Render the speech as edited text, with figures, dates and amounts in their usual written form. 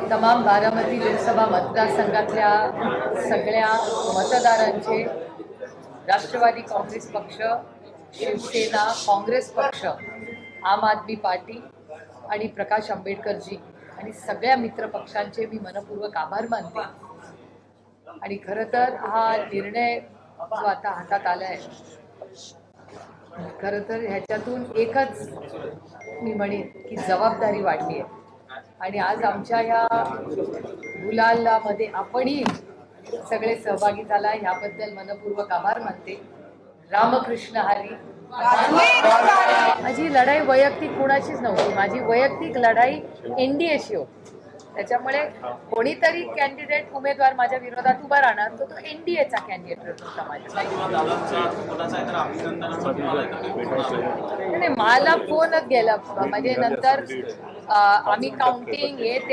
तमाम बारामती लोकसभा मतदारसंघातल्या सगळ्या मतदारांचे राष्ट्रवादी काँग्रेस पक्ष, शिवसेना, काँग्रेस पक्ष, आम आदमी पार्टी आणि प्रकाश आंबेडकरजी आणि सगळ्या मित्र पक्षांचे मी मनपूर्वक आभार मानते. आणि खरं तर हा निर्णय जो आता हातात आलाय, खरं तर ह्याच्यातून एकच मी म्हणेन की जबाबदारी वाढली आहे. आणि आज आमच्या या गुलालामध्ये आपणही सगळे सहभागी झाला, ह्याबद्दल मनपूर्वक आभार मानते. रामकृष्ण हरी. माझी लढाई वैयक्तिक कुणाचीच नव्हती, माझी वैयक्तिक लढाई एनडीएशी होती. त्याच्यामुळे कोणीतरी कॅन्डिडेट उमेदवार माझ्या विरोधात उभा राहणार तो एनडीएचा कॅन्डिडेट होता माझ्या. नाही, मला फोनच गेला म्हणजे नंतर आम्ही काउंटिंग हे ते